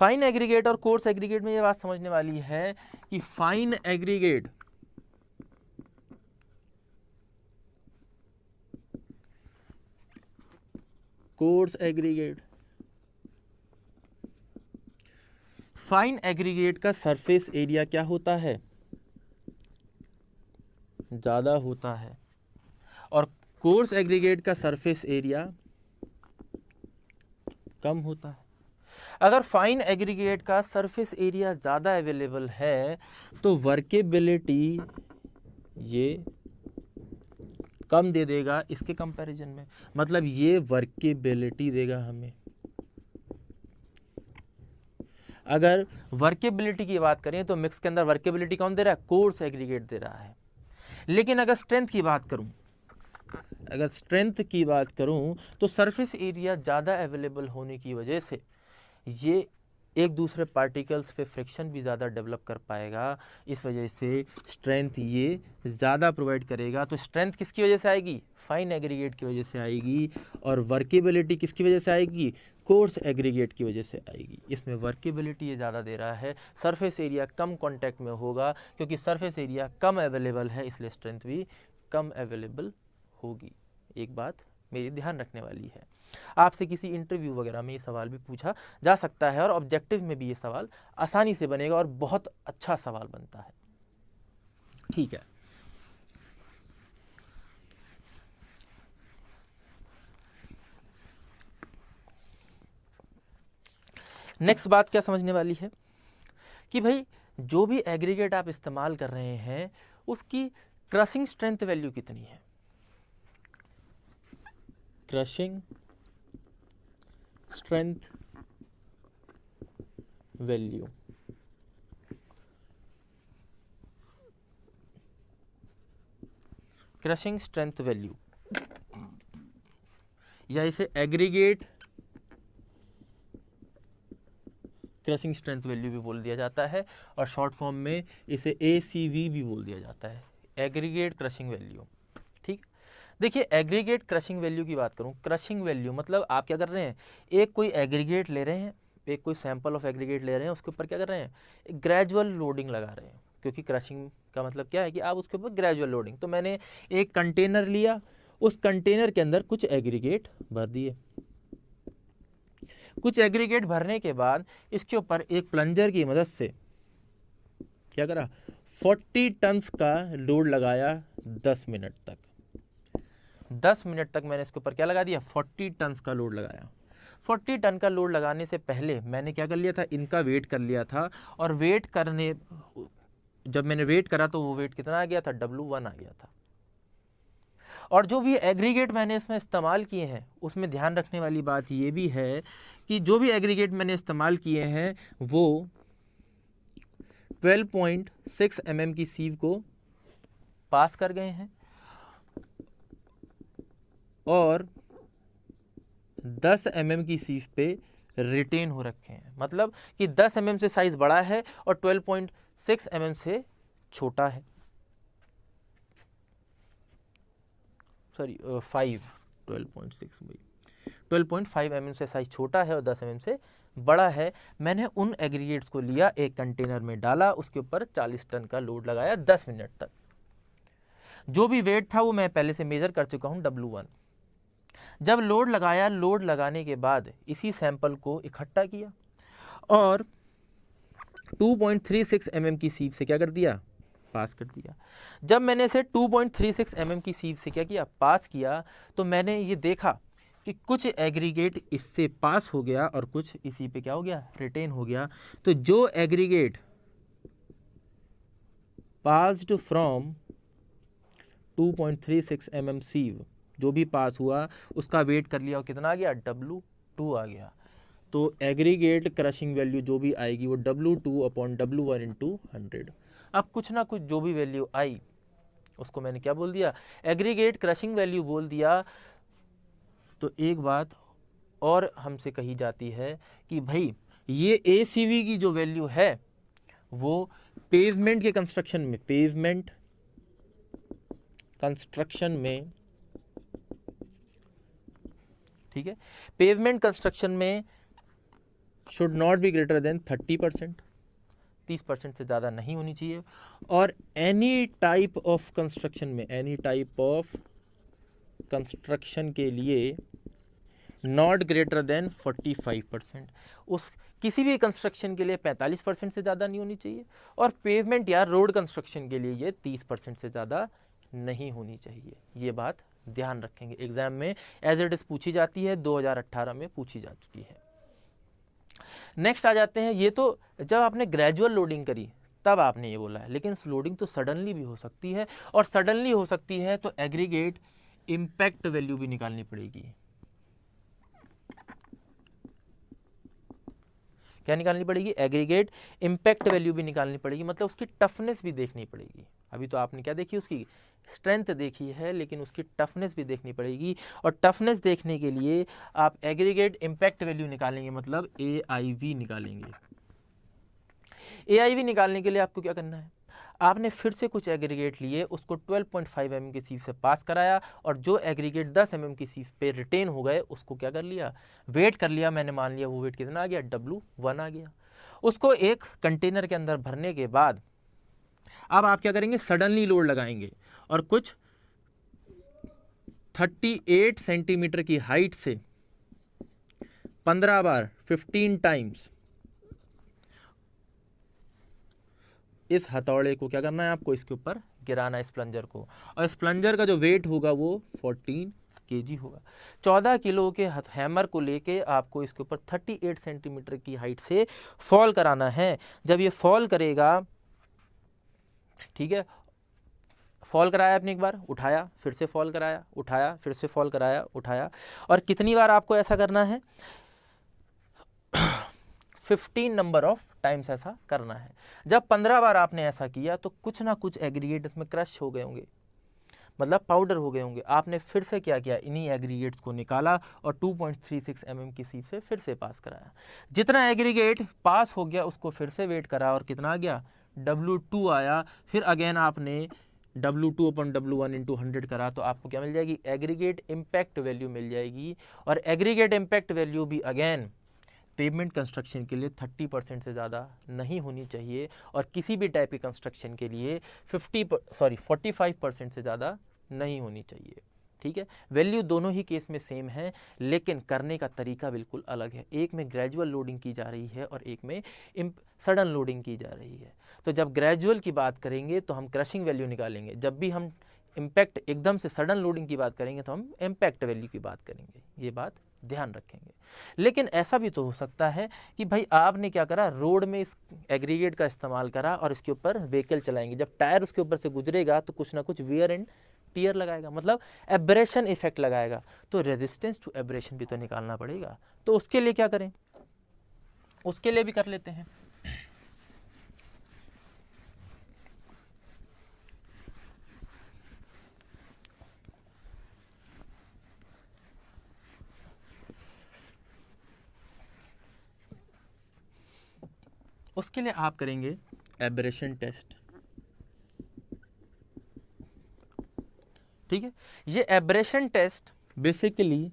Fine aggregate और coarse aggregate में ये बात समझने वाली है कि fine aggregate coarse aggregate, fine aggregate का सरफेस एरिया क्या होता है, ज़्यादा होता है, और कोर्स एग्रीगेट का सरफेस एरिया कम होता है। अगर फाइन एग्रीगेट का सरफेस एरिया ज़्यादा अवेलेबल है तो वर्केबिलिटी ये कम दे देगा इसके कंपैरिजन में, मतलब ये वर्केबिलिटी देगा हमें। अगर वर्केबिलिटी की बात करें तो मिक्स के अंदर वर्केबिलिटी कौन दे रहा है, कोर्स एग्रीगेट दे रहा है। लेकिन अगर स्ट्रेंथ की बात करूं, अगर स्ट्रेंथ की बात करूं तो सरफेस एरिया ज़्यादा अवेलेबल होने की वजह से ये एक दूसरे पार्टिकल्स पे फ्रिक्शन भी ज़्यादा डेवलप कर पाएगा, इस वजह से स्ट्रेंथ ये ज़्यादा प्रोवाइड करेगा। तो स्ट्रेंथ किसकी वजह से आएगी, फाइन एग्रीगेट की वजह से आएगी, और वर्केबिलिटी किसकी वजह से आएगी, कोर्स एग्रीगेट की वजह से आएगी। इसमें वर्केबिलिटी ये ज़्यादा दे रहा है, सरफेस एरिया कम कॉन्टैक्ट में होगा, क्योंकि सरफेस एरिया कम अवेलेबल है इसलिए स्ट्रेंथ भी कम अवेलेबल होगी। एक बात मेरी ध्यान रखने वाली है, आपसे किसी इंटरव्यू वगैरह में ये सवाल भी पूछा जा सकता है, और ऑब्जेक्टिव में भी ये सवाल आसानी से बनेगा और बहुत अच्छा सवाल बनता है। ठीक है, नेक्स्ट बात क्या समझने वाली है कि भाई जो भी एग्रीगेट आप इस्तेमाल कर रहे हैं उसकी क्रशिंग स्ट्रेंथ वैल्यू कितनी है, crushing strength value, crushing strength value, या इसे एग्रीगेट क्रशिंग स्ट्रेंथ वैल्यू भी बोल दिया जाता है, और शॉर्ट फॉर्म में इसे ACV भी बोल दिया जाता है, एग्रीगेट क्रशिंग वैल्यू। ठीक, देखिए एग्रीगेट क्रशिंग वैल्यू की बात करूं, क्रशिंग वैल्यू मतलब आप क्या कर रहे हैं, एक कोई एग्रीगेट ले रहे हैं, एक कोई सैंपल ऑफ एग्रीगेट ले रहे हैं, उसके ऊपर क्या कर रहे हैं, ग्रेजुअल लोडिंग लगा रहे हैं, क्योंकि क्रशिंग का मतलब क्या है कि आप उसके ऊपर ग्रेजुअल लोडिंग। तो मैंने एक कंटेनर लिया, उस कंटेनर के अंदर कुछ एग्रीगेट भर दिए, कुछ एग्रीगेट भरने के बाद इसके ऊपर एक प्लंजर की मदद से क्या करा, 40 टन्स का लोड लगाया 10 मिनट तक। 10 मिनट तक मैंने इसके ऊपर क्या लगा दिया, 40 टन्स का लोड लगाया। 40 टन का लोड लगाने से पहले मैंने क्या कर लिया था, इनका वेट कर लिया था, और वेट करने, जब मैंने वेट करा तो वो वेट कितना आ गया था, W1 आ गया था। और जो भी एग्रीगेट मैंने इसमें इस्तेमाल किए हैं उसमें ध्यान रखने वाली बात ये भी है कि जो भी एग्रीगेट मैंने इस्तेमाल किए हैं वो 12.6 mm की सीव को पास कर गए हैं, और 10 mm की सीव पे रिटेन हो रखे हैं, मतलब कि 10 mm से साइज बड़ा है और 12.6 mm से छोटा है, सॉरी 12.5 mm से साइज छोटा है और 10 mm से बड़ा है। मैंने उन एग्रीगेट्स को लिया, एक कंटेनर में डाला, उसके ऊपर 40 टन का लोड लगाया 10 मिनट तक। जो भी वेट था वो मैं पहले से मेजर कर चुका हूं, W1। जब लोड लगाया, लोड लगाने के बाद इसी सैंपल को इकट्ठा किया और 2.36 mm की सीव से क्या कर दिया, पास कर दिया। जब मैंने इसे 2.36 mm की सीव से क्या किया, पास किया, तो मैंने ये देखा कि कुछ एग्रीगेट इससे पास हो गया और कुछ इसी पे क्या हो गया, रिटेन हो गया। तो जो एग्रीगेट पास्ड फ्रॉम 2.36 mm सीव, जो भी पास हुआ उसका वेट कर लिया और कितना आ गया, W2 आ गया। तो एग्रीगेट क्रशिंग वैल्यू जो भी आएगी वो W2/W1 × 100। अब कुछ ना कुछ जो भी वैल्यू आई उसको मैंने क्या बोल दिया, एग्रीगेट क्रशिंग वैल्यू बोल दिया। तो एक बात और हमसे कही जाती है कि भाई ये ACV की जो वैल्यू है वो पेवमेंट के कंस्ट्रक्शन में, पेवमेंट कंस्ट्रक्शन में, ठीक है, पेवमेंट कंस्ट्रक्शन में should not be greater than 30%, 30% से ज़्यादा नहीं होनी चाहिए। और एनी टाइप ऑफ कंस्ट्रक्शन में, एनी टाइप ऑफ कंस्ट्रक्शन के लिए नॉट ग्रेटर देन 45%, उस किसी भी कंस्ट्रक्शन के लिए 45% से ज़्यादा नहीं होनी चाहिए। और पेवमेंट या रोड कंस्ट्रक्शन के लिए ये 30% से ज़्यादा नहीं होनी चाहिए। ये बात ध्यान रखेंगे, एग्जाम में एज इट इज़ पूछी जाती है, 2018 में पूछी जा चुकी है। नेक्स्ट आ जाते हैं, ये तो जब आपने ग्रेजुअल लोडिंग करी तब आपने ये बोला है, लेकिन लोडिंग तो सडनली भी हो सकती है, और सडनली हो सकती है तो एग्रीगेट इम्पैक्ट वैल्यू भी निकालनी पड़ेगी। क्या निकालनी पड़ेगी? एग्रीगेट इम्पैक्ट वैल्यू भी निकालनी पड़ेगी, मतलब उसकी टफनेस भी देखनी पड़ेगी। अभी तो आपने क्या देखी, उसकी स्ट्रेंथ देखी है, लेकिन उसकी टफनेस भी देखनी पड़ेगी। और टफनेस देखने के लिए आप एग्रीगेट इम्पैक्ट वैल्यू निकालेंगे, मतलब AIV निकालेंगे। AIV निकालने के लिए आपको क्या करना है, आपने फिर से कुछ एग्रीगेट लिए, उसको 12.5 mm की सीव से पास कराया, और जो एग्रीगेट 10 mm की सीव पे रिटेन हो गए उसको क्या कर लिया, वेट कर लिया। मैंने मान लिया वो वेट कितना आ गया, W1 आ गया। उसको एक कंटेनर के अंदर भरने के बाद अब आप क्या करेंगे, सडनली लोड लगाएंगे, और कुछ 38 सेंटीमीटर की हाइट से 15 बार 15 टाइम्स इस हथौड़े को क्या करना है आपको, इसके ऊपर गिराना है, इस प्लंजर को। और इस प्लंजर का जो वेट होगा वो 14 kg होगा। 14 किलो के हैमर को लेके आपको इसके ऊपर 38 सेंटीमीटर की हाइट से फॉल कराना है। जब ये फॉल करेगा, ठीक है, फॉल कराया आपने एक बार, उठाया, फिर से फॉल कराया, उठाया, फिर से फॉल कराया, उठाया, और कितनी बार आपको ऐसा करना है, 15 नंबर ऑफ टाइम्स ऐसा करना है। जब 15 बार आपने ऐसा किया तो कुछ ना कुछ एग्रीगेट इसमें क्रश हो गए होंगे, मतलब पाउडर हो गए होंगे। आपने फिर से क्या किया, इन्हीं एग्रीगेट्स को निकाला और 2.36 mm की सीव से फिर से पास कराया। जितना एग्रीगेट पास हो गया उसको फिर से वेट करा, और कितना आ गया, W2 आया। फिर अगेन आपने W2/W1 × 100 करा, तो आपको क्या मिल जाएगी, एग्रीगेट इम्पैक्ट वैल्यू मिल जाएगी। और एग्रीगेट इम्पैक्ट वैल्यू भी अगेन पेवमेंट कंस्ट्रक्शन के लिए 30% से ज़्यादा नहीं होनी चाहिए, और किसी भी टाइप के कंस्ट्रक्शन के लिए 45% से ज़्यादा नहीं होनी चाहिए। ठीक है, वैल्यू दोनों ही केस में सेम है, लेकिन करने का तरीका बिल्कुल अलग है। एक में ग्रेजुअल लोडिंग की जा रही है और एक में सडन लोडिंग की जा रही है। तो जब ग्रेजुअल की बात करेंगे तो हम क्रशिंग वैल्यू निकालेंगे, जब भी हम इम्पैक्ट एकदम से सडन लोडिंग की बात करेंगे तो हम इम्पैक्ट वैल्यू की बात करेंगे। ये बात ध्यान रखेंगे। लेकिन ऐसा भी तो हो सकता है कि भाई आपने क्या करा, रोड में इस एग्रीगेट का इस्तेमाल करा और इसके ऊपर व्हीकल चलाएंगे, जब टायर उसके ऊपर से गुजरेगा तो कुछ ना कुछ वियर एंड टीयर लगाएगा, मतलब एब्रेशन इफेक्ट लगाएगा। तो रेजिस्टेंस टू एब्रेशन भी तो निकालना पड़ेगा। तो उसके लिए क्या करें, उसके लिए भी कर लेते हैं। उसके लिए आप करेंगे एब्रेशन टेस्ट। ठीक है, ये abrasion test basically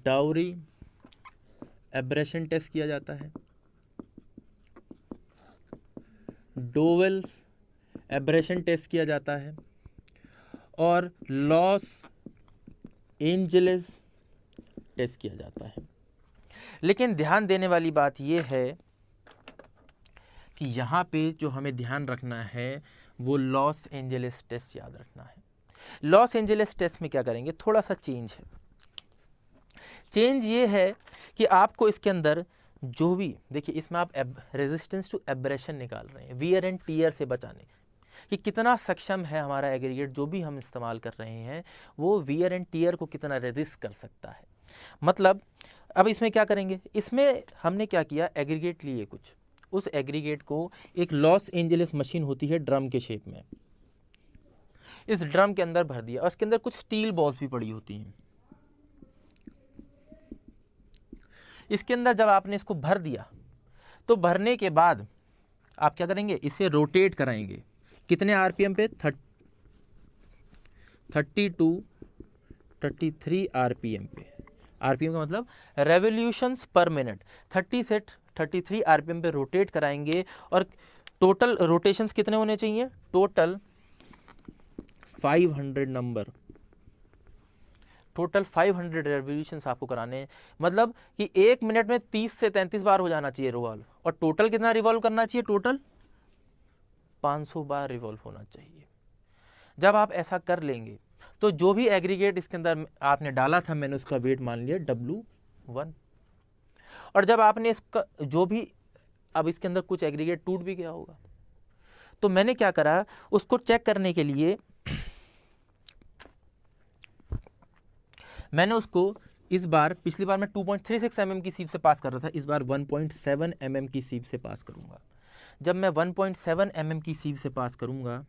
Dorry abrasion test किया जाता है, डोवेल्स एब्रेशन टेस्ट किया जाता है, और लॉस एंजलिस टेस्ट किया जाता है। लेकिन ध्यान देने वाली बात यह है कि यहाँ पे जो हमें ध्यान रखना है वो लॉस एंजलिस टेस्ट याद रखना है। लॉस एंजलिस टेस्ट में क्या करेंगे, थोड़ा सा चेंज है। चेंज ये है कि आपको इसके अंदर जो भी, देखिए इसमें आप रेजिस्टेंस टू एब्रेशन निकाल रहे हैं, वियर एंड टीयर से बचाने, कि कितना सक्षम है हमारा एग्रीगेट जो भी हम इस्तेमाल कर रहे हैं वो वियर एंड टीयर को कितना रेजिस्ट कर सकता है। मतलब अब इसमें क्या करेंगे, इसमें हमने क्या किया, एग्रीगेट लिए कुछ, उस एग्रीगेट को एक लॉस एंजलिस मशीन होती है ड्रम के शेप में, इस ड्रम के अंदर भर दिया, और इसके अंदर कुछ स्टील बॉल्स भी पड़ी होती हैं। इसके अंदर जब आपने इसको भर दिया तो भरने के बाद आप क्या करेंगे, इसे रोटेट कराएंगे, कितने आरपीएम पे, 32 33 आरपीएम पे आरपीएम का मतलब रेवोल्यूशंस पर मिनट, 30 से 33 आरपीएम पे रोटेट कराएंगे। और टोटल रोटेशंस कितने होने चाहिए? टोटल 500 नंबर, टोटल 500 रेवोल्यूशंस आपको कराने हैं। मतलब कि 1 मिनट में 30 से 33 बार हो जाना चाहिए रिवॉल्व, और टोटल कितना रिवॉल्व करना चाहिए? टोटल 500 बार रिवॉल्व होना चाहिए। जब आप ऐसा कर लेंगे तो जो भी एग्रीगेट इसके अंदर आपने डाला था, मैंने उसका वेट मान लिया W1। और जब आपने इसका जो भी, अब इसके अंदर कुछ एग्रीगेट टूट भी गया होगा, तो मैंने क्या करा, उसको चेक करने के लिए मैंने उसको इस बार, पिछली बार मैं 2.36 mm की सीव से पास कर रहा था, इस बार 1.7 mm की सीव से पास करूंगा। जब मैं 1.7 mm की सीव से पास करूंगा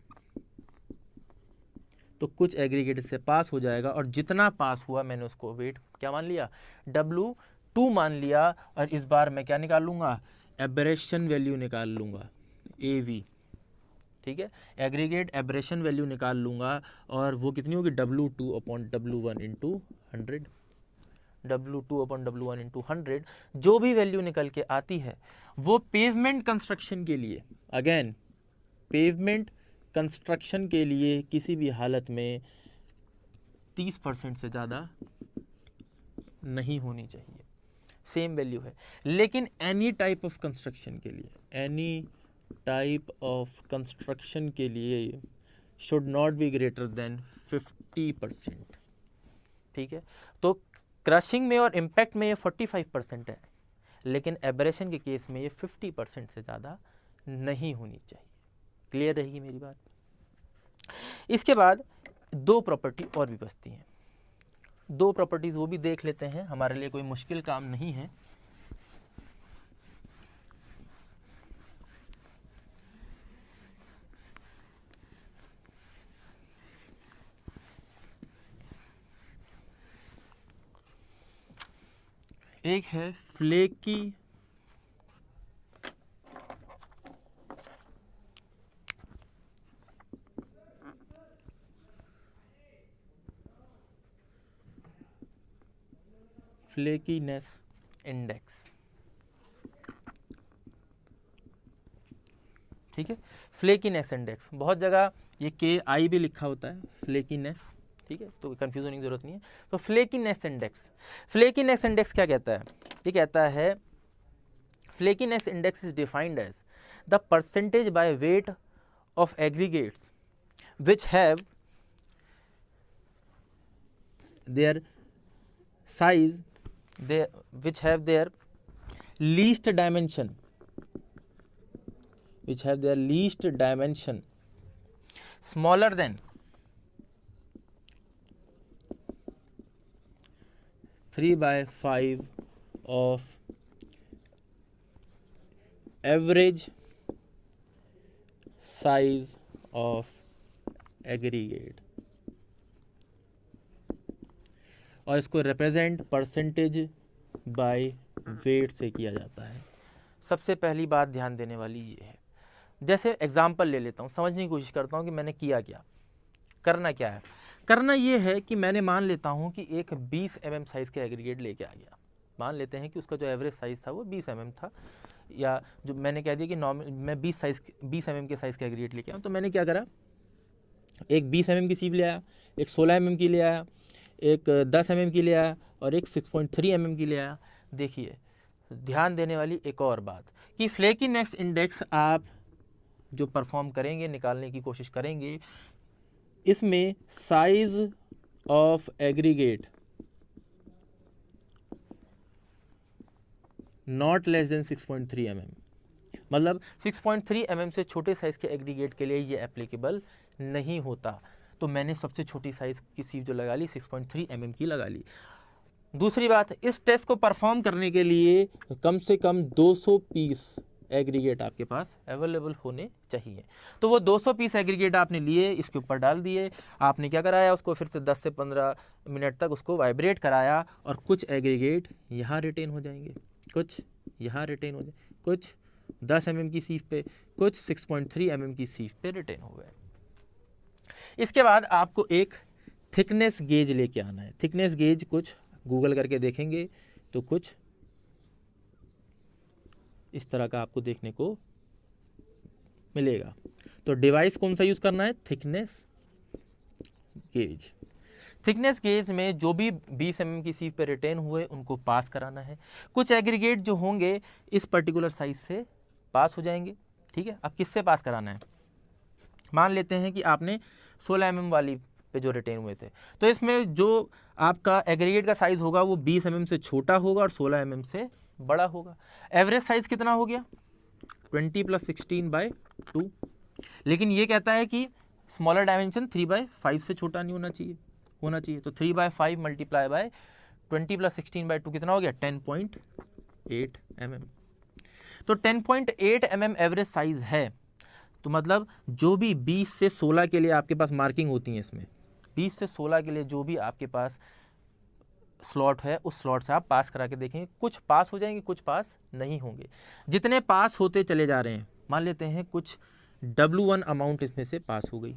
तो कुछ एग्रीगेट से पास हो जाएगा, और जितना पास हुआ मैंने उसको वेट क्या मान लिया? W2 मान लिया। और इस बार मैं क्या निकाल लूंगा? एब्रेशन वैल्यू निकाल लूंगा, AV। ठीक है, एग्रीगेट एब्रेशन वैल्यू निकाल लूंगा, और वो कितनी होगी? W2/W1 into 100, W2/W1 into 100। जो भी वैल्यू निकल के आती है वो पेवमेंट कंस्ट्रक्शन के लिए, अगेन पेवमेंट कंस्ट्रक्शन के लिए किसी भी हालत में 30% से ज़्यादा नहीं होनी चाहिए, सेम वैल्यू है। लेकिन एनी टाइप ऑफ कंस्ट्रक्शन के लिए, एनी टाइप ऑफ कंस्ट्रक्शन के लिए should not be greater than 50%। ठीक है, तो क्रशिंग में और इम्पैक्ट में ये 45% है, लेकिन एब्रेशन के केस में ये 50% से ज़्यादा नहीं होनी चाहिए। क्लियर रहेगी मेरी बात? इसके बाद 2 प्रॉपर्टी और भी बचती हैं, 2 प्रॉपर्टीज़ वो भी देख लेते हैं, हमारे लिए कोई मुश्किल काम नहीं है। एक है फ्लेकी फ्लेकीनेस इंडेक्स। ठीक है, फ्लेकीनेस इंडेक्स, बहुत जगह ये KI भी लिखा होता है, फ्लेकीनेस। ठीक है, तो कंफ्यूज होने की जरूरत नहीं है। तो फ्लेकीनेस इंडेक्स, फ्लेकीनेस इंडेक्स क्या कहता है? ये कहता है flakiness index is defined as the percentage by weight of aggregates which have their size, which have their least dimension, smaller than 3/5 of average size of aggregate, और इसको represent percentage by wait से किया जाता है। सबसे पहली बात ध्यान देने वाली ये है, जैसे एग्जांपल ले लेता हूँ, समझने की कोशिश करता हूँ कि मैंने किया क्या, करना क्या है। करना ये है कि मैंने मान लेता हूँ कि एक 20 mm साइज़ के एग्रीगेट लेके आ गया। मान लेते हैं कि उसका जो एवरेज साइज़ था वो 20 mm था, या जो मैंने कह दिया कि नॉर्मल मैं 20 mm के साइज़ के एग्रीगेट लेके आऊँ। तो मैंने क्या करा, एक 20 mm की सीव ले आया, एक 16 mm की ले आया, एक 10 mm की ले आया, और एक 6.3 mm की ले आया। देखिए, ध्यान देने वाली एक और बात कि फ्लेकीनेस इंडेक्स आप जो परफॉर्म करेंगे, निकालने की कोशिश करेंगे, इसमें size of aggregate not less than 6.3 mm, मतलब 6.3 mm से छोटे साइज़ के एग्रीगेट के लिए ये एप्लीकेबल नहीं होता। तो मैंने सबसे छोटी साइज़ की सीव जो लगा ली 6.3 mm की लगा ली। दूसरी बात, इस टेस्ट को परफॉर्म करने के लिए कम से कम 200 पीस एग्रीगेट आपके पास अवेलेबल होने चाहिए। तो वो 200 पीस एग्रीगेट आपने लिए, इसके ऊपर डाल दिए, आपने क्या कराया, उसको फिर से 10 से 15 मिनट तक उसको वाइब्रेट कराया, और कुछ एग्रीगेट यहाँ रिटेन हो जाएंगे, कुछ यहाँ रिटेन हो जाए, कुछ 10 mm की सीव पे, कुछ 6.3 mm की सीव पे रिटेन हो गए। इसके बाद आपको एक थिकनेस गेज लेके आना है। थिकनेस गेज कुछ गूगल करके देखेंगे तो कुछ इस तरह का आपको देखने को मिलेगा। तो डिवाइस कौन सा यूज़ करना है, थिकनेस गेज। थिकनेस गेज में जो भी 20 mm की सीव पे रिटेन हुए उनको पास कराना है। कुछ एग्रीगेट जो होंगे इस पर्टिकुलर साइज से पास हो जाएंगे, ठीक है। अब किससे पास कराना है, मान लेते हैं कि आपने 16 mm वाली पे जो रिटेन हुए थे, तो इसमें जो आपका एग्रीगेट का साइज होगा वो 20 mm से छोटा होगा और 16 mm से बड़ा होगा। एवरेज साइज कितना हो गया, 20 + 16/2। लेकिन ये कहता है कि स्मॉलर डायमेंशन 3/5 से छोटा नहीं होना चाहिए। तो 3/5 मल्टीप्लाई बाय 20 + 16/2 कितना हो गया, 10.8 mm। तो 10.8 mm एवरेज साइज है। तो मतलब जो भी 20 से 16 के लिए आपके पास मार्किंग होती है, इसमें 20 से 16 के लिए जो भी आपके पास स्लॉट है उस स्लॉट से आप पास करा के देखेंगे, कुछ पास हो जाएंगे, कुछ पास नहीं होंगे। जितने पास होते चले जा रहे हैं, मान लेते हैं कुछ W1 अमाउंट इसमें से पास हो गई,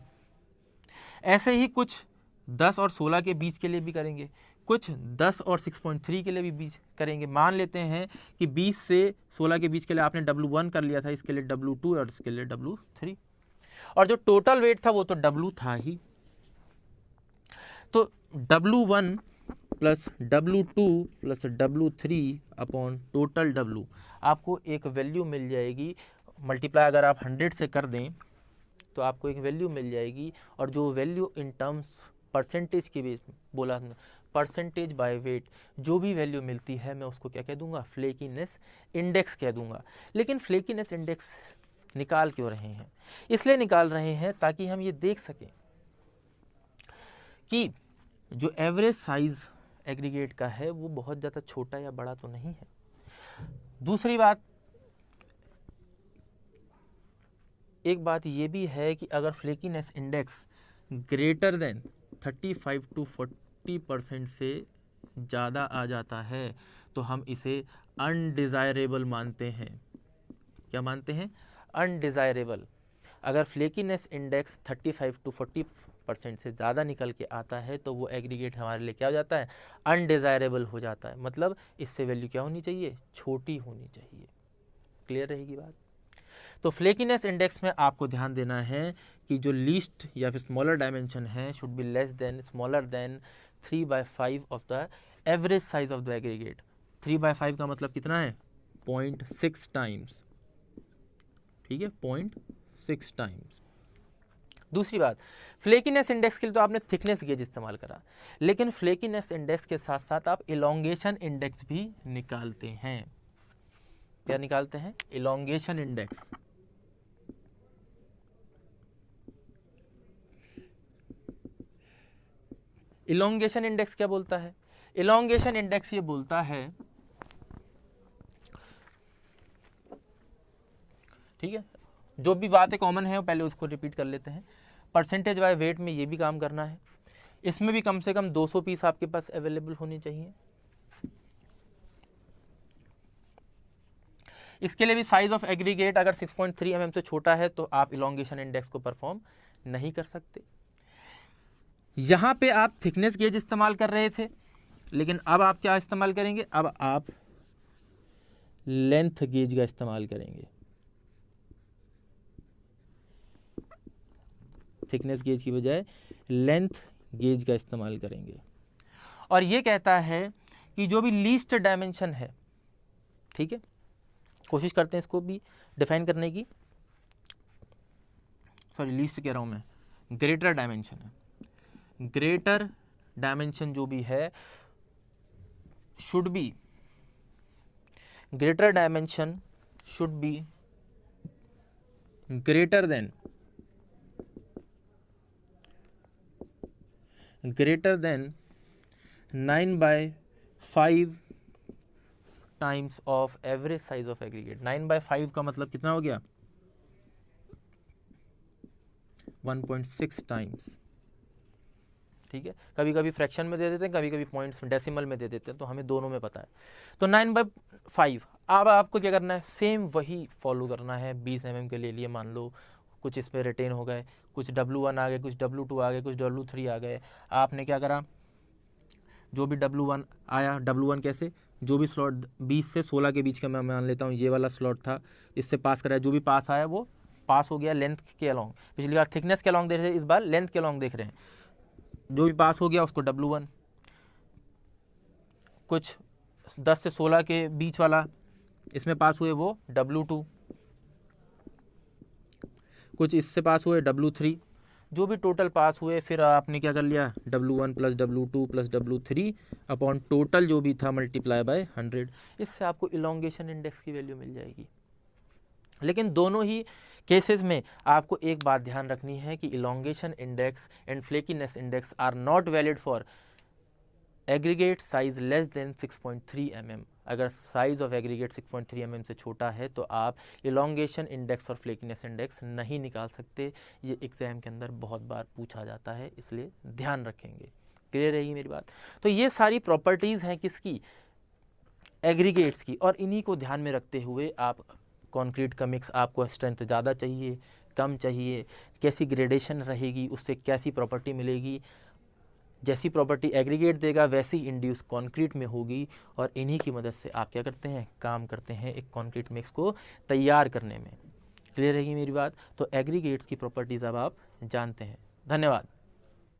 ऐसे ही कुछ 10 और 16 के बीच के लिए भी करेंगे, कुछ 10 और 6.3 के लिए भी बीच करेंगे। मान लेते हैं कि 20 से 16 के बीच के लिए आपने W1 कर लिया था, इसके लिए W2 और इसके लिए W3, और जो टोटल वेट था वो तो W था ही। तो W1 + W2 + W3 upon total W, आपको एक वैल्यू मिल जाएगी। मल्टीप्लाई अगर आप 100 से कर दें तो आपको एक वैल्यू मिल जाएगी, और जो वैल्यू इन टर्म्स परसेंटेज के बेस बोला, परसेंटेज बाय वेट जो भी वैल्यू मिलती है मैं उसको क्या कह दूंगा, फ्लेकीनेस इंडेक्स कह दूंगा। लेकिन फ्लेकीनेस इंडेक्स निकाल क्यों रहे हैं, इसलिए निकाल रहे हैं ताकि हम ये देख सकें कि जो एवरेज साइज एग्रीगेट का है वो बहुत ज़्यादा छोटा या बड़ा तो नहीं है। दूसरी बात, एक बात ये भी है कि अगर flakiness index greater than 35 to 40% से ज़्यादा आ जाता है तो हम इसे अनडिज़ायरेबल मानते हैं। क्या मानते हैं, अनडिज़ायरेबल। अगर फ्लेकीनेस इंडेक्स 35 to 40% से ज़्यादा निकल के आता है तो वो एग्रीगेट हमारे लिए क्या हो जाता है, अनडिज़ायरेबल हो जाता है। मतलब इससे वैल्यू क्या होनी चाहिए, छोटी होनी चाहिए। क्लियर रहेगी बात। तो फ्लेकीनेस इंडेक्स में आपको ध्यान देना है कि जो लीस्ट या फिर स्मॉलर डायमेंशन है should be less than, smaller than 3/5 of the average size of the aggregate. 3/5 का मतलब कितना है, 0.6 टाइम्स, ठीक है, 0.6 टाइम्स। दूसरी बात, फ्लेकीनेस इंडेक्स के लिए तो आपने थिकनेस गेज इस्तेमाल करा, लेकिन फ्लेकीनेस इंडेक्स के साथ साथ आप इलोंगेशन इंडेक्स भी निकालते हैं। क्या निकालते हैं, इलोंगेशन इंडेक्स। इलोंगेशन इंडेक्स क्या बोलता है, इलोंगेशन इंडेक्स ये बोलता है, ठीक है, जो भी बातें कॉमन है पहले उसको रिपीट कर लेते हैं। परसेंटेज बाय वेट में ये भी काम करना है, इसमें भी कम से कम 200 पीस आपके पास अवेलेबल होनी चाहिए। इसके लिए भी साइज ऑफ एग्रीगेट अगर 6.3 mm से छोटा है तो आप इलोंगेशन इंडेक्स को परफॉर्म नहीं कर सकते। यहाँ पे आप थिकनेस गेज इस्तेमाल कर रहे थे, लेकिन अब आप क्या इस्तेमाल करेंगे, अब आप लेंथ गेज का इस्तेमाल करेंगे। थिकनेस गेज की बजाय लेंथ गेज का इस्तेमाल करेंगे। और ये कहता है कि जो भी लीस्ट डायमेंशन है, ठीक है, कोशिश करते हैं इसको भी डिफाइन करने की, सॉरी लीस्ट कह रहा हूं मैं, ग्रेटर डायमेंशन है। ग्रेटर डायमेंशन जो भी है should be, greater dimension should be greater than 9/5 times of average size of aggregate. 9/5 का मतलब कितना हो गया, 1.6 टाइम्स, ठीक है। कभी कभी फ्रैक्शन में दे देते हैं, कभी कभी पॉइंट्स डेसिमल में दे देते हैं, तो हमें दोनों में पता है। तो 9/5। अब आपको क्या करना है, सेम वही फॉलो करना है। 20 mm के लिए मान लो कुछ इस पर रिटेन हो गए, कुछ W1 आ गए, कुछ W2 आ गए, कुछ W3 आ गए। आपने क्या करा, जो भी W1 आया, W1 कैसे, जो भी स्लॉट 20 से 16 के बीच का मैं मान लेता हूँ ये वाला स्लॉट था, इससे पास कराया, जो भी पास आया वो पास हो गया लेंथ के अलॉन्ग। पिछली बार थिकनेस के अलॉन्ग देख रहे थे, इस बार लेंथ के अलॉन्ग देख रहे हैं, जो भी पास हो गया उसको W1। कुछ 10 से 16 के बीच वाला इसमें पास हुए वो W2, कुछ इससे पास हुए W3, जो भी टोटल पास हुए फिर आपने क्या कर लिया W1 plus W2 plus W3 upon total जो भी था मल्टीप्लाई बाय 100। इससे आपको इलोंगेशन इंडेक्स की वैल्यू मिल जाएगी। लेकिन दोनों ही केसेस में आपको एक बात ध्यान रखनी है कि elongation index and flakiness index are not valid for aggregate size less than 6.3 mm। अगर साइज ऑफ एग्रीगेट 6.3 mm से छोटा है तो आप इलोंगेशन इंडेक्स और फ्लेकीनेस इंडेक्स नहीं निकाल सकते। ये एग्जाम के अंदर बहुत बार पूछा जाता है, इसलिए ध्यान रखेंगे। क्लियर रहेगी मेरी बात। तो ये सारी प्रॉपर्टीज़ हैं किसकी, एग्रीगेट्स की, और इन्हीं को ध्यान में रखते हुए आप कंक्रीट का मिक्स, आपको स्ट्रेंथ ज़्यादा चाहिए कम चाहिए, कैसी ग्रेडेशन रहेगी, उससे कैसी प्रॉपर्टी मिलेगी, जैसी प्रॉपर्टी एग्रीगेट देगा वैसी इंड्यूस कंक्रीट में होगी, और इन्हीं की मदद से आप क्या करते हैं, काम करते हैं एक कंक्रीट मिक्स को तैयार करने में। क्लियर रहेगी मेरी बात। तो एग्रीगेट्स की प्रॉपर्टीज़ अब आप जानते हैं। धन्यवाद।